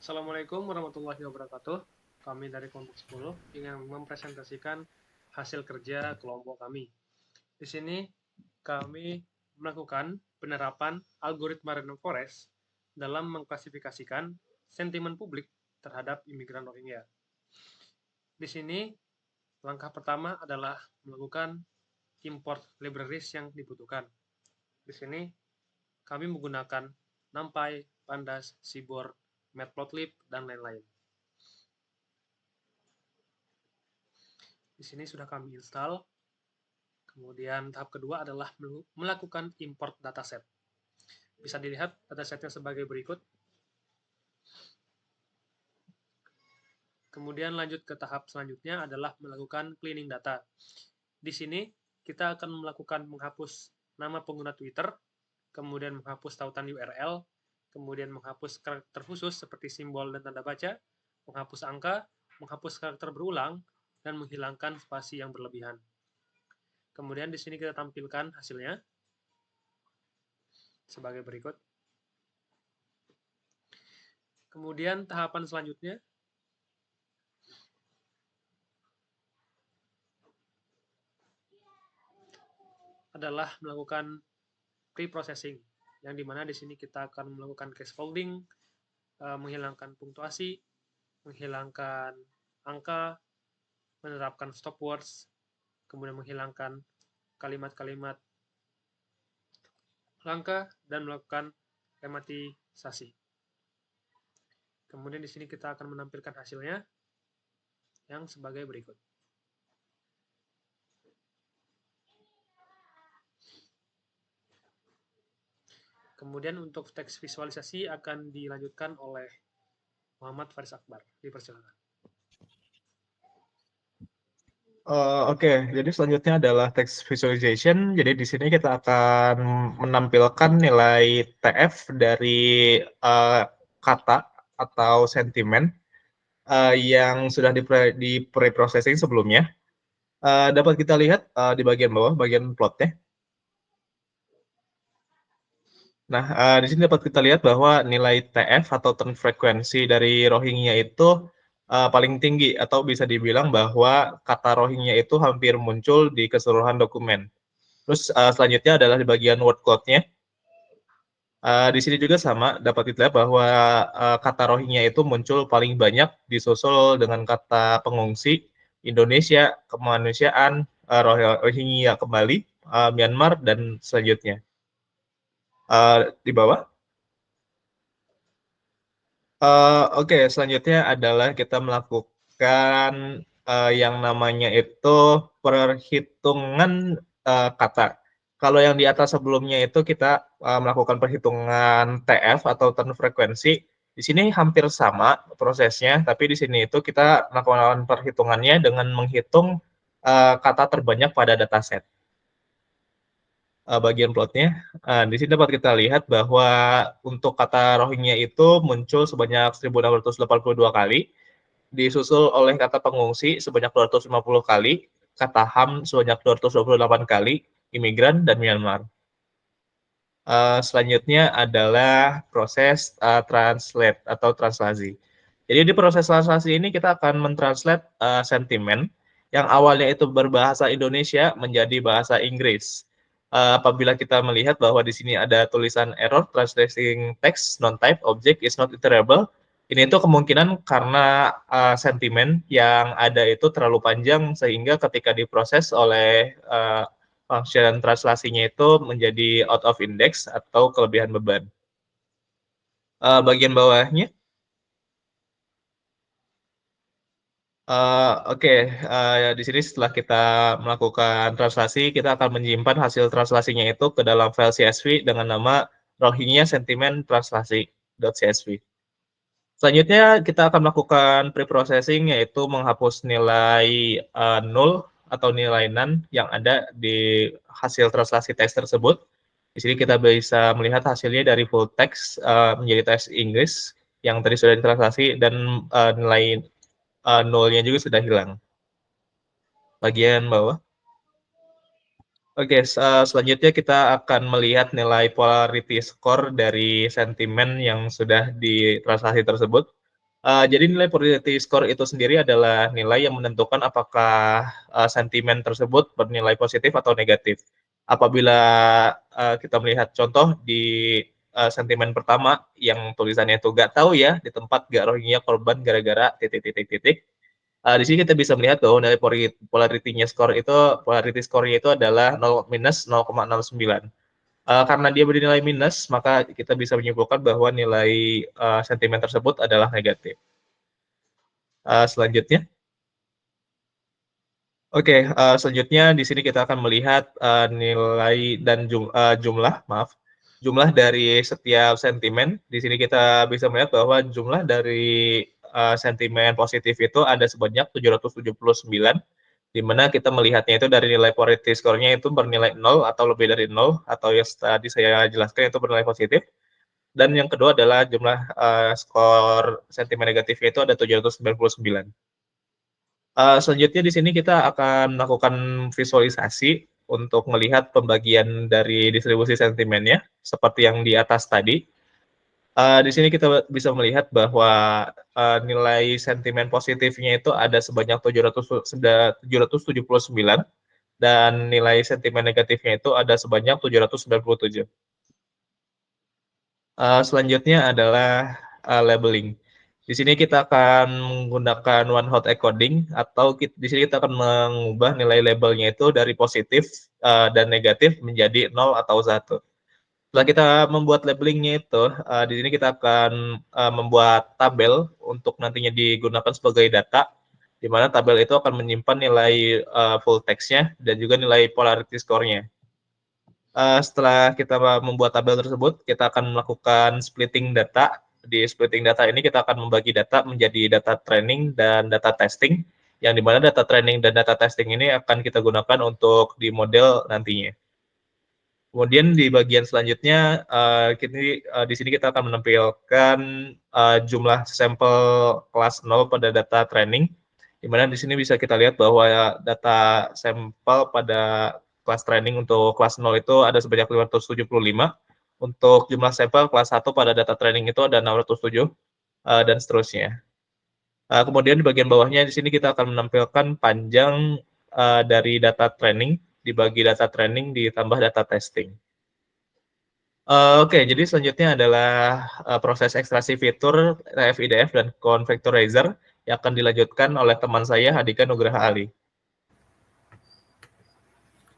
Assalamualaikum warahmatullahi wabarakatuh. Kami dari kelompok 10 ingin mempresentasikan hasil kerja kelompok kami. Di sini kami melakukan penerapan algoritma Random Forest dalam mengklasifikasikan sentimen publik terhadap imigran Rohingya. Di sini langkah pertama adalah melakukan import libraries yang dibutuhkan. Di sini kami menggunakan NumPy, Pandas, Seaborn, Matplotlib, dan lain-lain. Di sini sudah kami install. Kemudian tahap kedua adalah melakukan import dataset. Bisa dilihat datasetnya sebagai berikut. Kemudian lanjut ke tahap selanjutnya adalah melakukan cleaning data. Di sini kita akan melakukan menghapus nama pengguna Twitter, kemudian menghapus tautan URL, kemudian menghapus karakter khusus seperti simbol dan tanda baca, menghapus angka, menghapus karakter berulang, dan menghilangkan spasi yang berlebihan. Kemudian di sini kita tampilkan hasilnya sebagai berikut. Kemudian tahapan selanjutnya adalah melakukan pre-processing, yang dimana di sini kita akan melakukan case folding, menghilangkan punktuasi, menghilangkan angka, menerapkan stop words, kemudian menghilangkan kalimat-kalimat langka, dan melakukan lematisasi. Kemudian di sini kita akan menampilkan hasilnya yang sebagai berikut. Kemudian untuk teks visualisasi akan dilanjutkan oleh Muhammad Faris Akbar. Dipersilakan. Oke, jadi selanjutnya adalah text visualization. Jadi di sini kita akan menampilkan nilai TF dari kata atau sentimen yang sudah di pre-processing sebelumnya. Dapat kita lihat di bagian bawah, bagian plotnya. Nah, di sini dapat kita lihat bahwa nilai TF atau turn frekuensi dari Rohingya itu paling tinggi, atau bisa dibilang bahwa kata Rohingya itu hampir muncul di keseluruhan dokumen. Terus selanjutnya adalah di bagian word cloud-nya. Di sini juga sama, dapat kita lihat bahwa kata Rohingya itu muncul paling banyak, disusul dengan kata pengungsi, Indonesia, kemanusiaan, Rohingya kembali, Myanmar, dan selanjutnya. Di bawah. Oke, selanjutnya adalah kita melakukan yang namanya itu perhitungan kata. Kalau yang di atas sebelumnya itu kita melakukan perhitungan TF atau turn frekuensi. Di sini hampir sama prosesnya, tapi di sini itu kita melakukan perhitungannya dengan menghitung kata terbanyak pada dataset. Bagian plotnya. Di sini dapat kita lihat bahwa untuk kata Rohingya itu muncul sebanyak 1.682 kali, disusul oleh kata pengungsi sebanyak 250 kali, kata HAM sebanyak 228 kali, imigran, dan Myanmar. Selanjutnya adalah proses translate atau translasi. Jadi di proses translasi ini kita akan mentranslate sentimen yang awalnya itu berbahasa Indonesia menjadi bahasa Inggris. Apabila kita melihat bahwa di sini ada tulisan error translating text non-type object is not iterable, ini itu kemungkinan karena sentimen yang ada itu terlalu panjang sehingga ketika diproses oleh function translasinya itu menjadi out of index atau kelebihan beban. Bagian bawahnya. Oke, di sini setelah kita melakukan translasi, kita akan menyimpan hasil translasinya itu ke dalam file CSV dengan nama Rohingya Sentiment Translasi.csv. Selanjutnya kita akan melakukan pre-processing, yaitu menghapus nilai null atau nilai none yang ada di hasil translasi teks tersebut. Di sini kita bisa melihat hasilnya dari full text menjadi teks Inggris yang tadi sudah ditranslasi, dan nilai nolnya juga sudah hilang. Bagian bawah. Oke, selanjutnya kita akan melihat nilai polarity score dari sentimen yang sudah ditranslasi tersebut. Jadi nilai probability score itu sendiri adalah nilai yang menentukan apakah sentimen tersebut bernilai positif atau negatif. Apabila kita melihat contoh di sentimen pertama yang tulisannya itu nggak tahu ya di tempat nggak rohingya korban gara-gara titik-titik-titik. Di sini kita bisa melihat bahwa nilai polarity score-nya itu adalah minus 0,09. Karena dia bernilai minus, maka kita bisa menyimpulkan bahwa nilai sentimen tersebut adalah negatif. Selanjutnya. Oke, selanjutnya di sini kita akan melihat nilai dan jumlah dari setiap sentimen. Di sini kita bisa melihat bahwa jumlah dari sentimen positif itu ada sebanyak 779, di mana kita melihatnya itu dari nilai probability score-nya itu bernilai 0 atau lebih dari 0, atau yang tadi saya jelaskan itu bernilai positif. Dan yang kedua adalah jumlah skor sentimen negatifnya itu ada 799. Selanjutnya di sini kita akan melakukan visualisasi untuk melihat pembagian dari distribusi sentimennya, seperti yang di atas tadi. Di sini kita bisa melihat bahwa nilai sentimen positifnya itu ada sebanyak 779, dan nilai sentimen negatifnya itu ada sebanyak 797. Selanjutnya adalah labeling. Di sini kita akan menggunakan one hot encoding, atau di sini kita akan mengubah nilai labelnya itu dari positif dan negatif menjadi 0 atau 1. Setelah kita membuat labelingnya itu, di sini kita akan membuat tabel untuk nantinya digunakan sebagai data, di mana tabel itu akan menyimpan nilai full text-nya dan juga nilai polarity score-nya. Setelah kita membuat tabel tersebut, kita akan melakukan splitting data. Di splitting data ini kita akan membagi data menjadi data training dan data testing, yang dimana data training dan data testing ini akan kita gunakan untuk di model nantinya. Kemudian di bagian selanjutnya, di sini kita akan menampilkan jumlah sampel kelas 0 pada data training, di mana di sini bisa kita lihat bahwa data sampel pada kelas training untuk kelas 0 itu ada sebanyak 575, untuk jumlah sampel kelas 1 pada data training itu ada 607, dan seterusnya. Kemudian di bagian bawahnya di sini kita akan menampilkan panjang dari data training, dibagi data training ditambah data testing. Oke, jadi selanjutnya adalah proses ekstraksi fitur TF-IDF dan Convectorizer yang akan dilanjutkan oleh teman saya, Handika Nugraha Ali.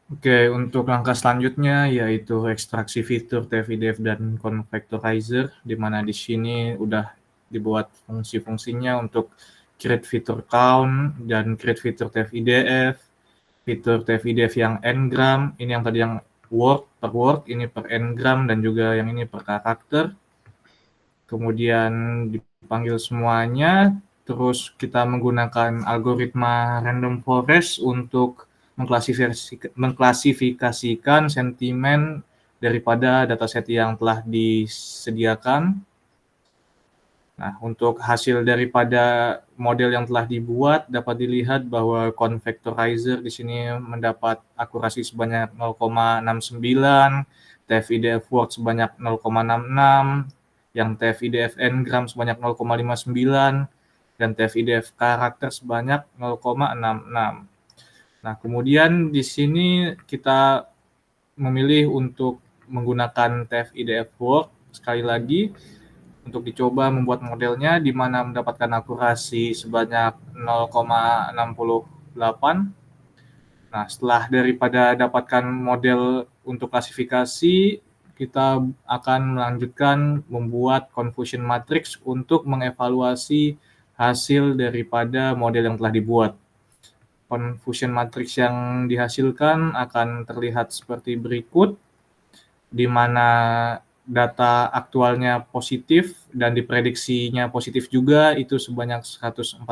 Oke, untuk langkah selanjutnya yaitu ekstraksi fitur TF-IDF dan Convectorizer, di mana di sini udah dibuat fungsi-fungsinya untuk create fitur count dan create fitur TF-IDF, fitur TF-IDF yang n-gram, ini yang tadi yang word per word, ini per n-gram, dan juga yang ini per karakter. Kemudian dipanggil semuanya, terus kita menggunakan algoritma random forest untuk mengklasifikasikan sentimen daripada dataset yang telah disediakan. Nah, untuk hasil daripada model yang telah dibuat dapat dilihat bahwa Convectorizer di sini mendapat akurasi sebanyak 0,69, TF-IDF word sebanyak 0,66, yang TF-IDF n-gram sebanyak 0,59, dan TF-IDF karakter sebanyak 0,66. Nah, kemudian di sini kita memilih untuk menggunakan TF-IDF word sekali lagi untuk dicoba membuat modelnya, di mana mendapatkan akurasi sebanyak 0,68. Nah, setelah daripada dapatkan model untuk klasifikasi, kita akan melanjutkan membuat confusion matrix untuk mengevaluasi hasil daripada model yang telah dibuat. Confusion matrix yang dihasilkan akan terlihat seperti berikut, di mana data aktualnya positif dan diprediksinya positif juga itu sebanyak 144.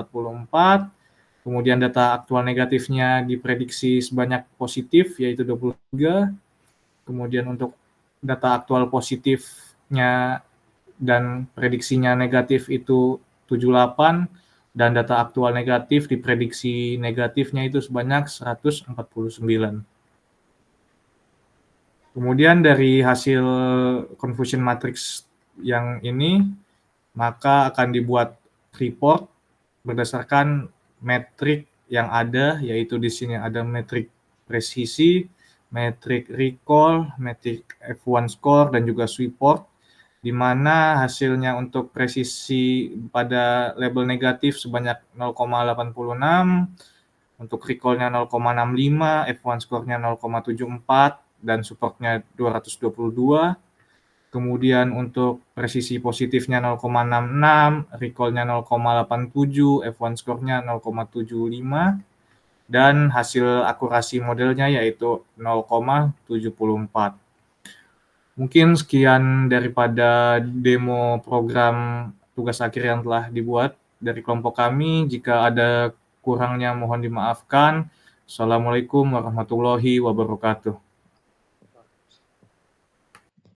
Kemudian data aktual negatifnya diprediksi sebanyak positif yaitu 23. Kemudian untuk data aktual positifnya dan prediksinya negatif itu 78, dan data aktual negatif diprediksi negatifnya itu sebanyak 149. Kemudian dari hasil confusion matrix yang ini, maka akan dibuat report berdasarkan metrik yang ada, yaitu di sini ada metrik presisi, metrik recall, metrik F1 score, dan juga sweep port, di mana hasilnya untuk presisi pada label negatif sebanyak 0,86, untuk recall-nya 0,65, F1 score-nya 0,74, dan support-nya 222. Kemudian untuk presisi positifnya 0,66, recall-nya 0,87, F1 score-nya 0,75, dan hasil akurasi modelnya yaitu 0,74. Mungkin sekian daripada demo program tugas akhir yang telah dibuat dari kelompok kami. Jika ada kurangnya mohon dimaafkan. Assalamualaikum warahmatullahi wabarakatuh.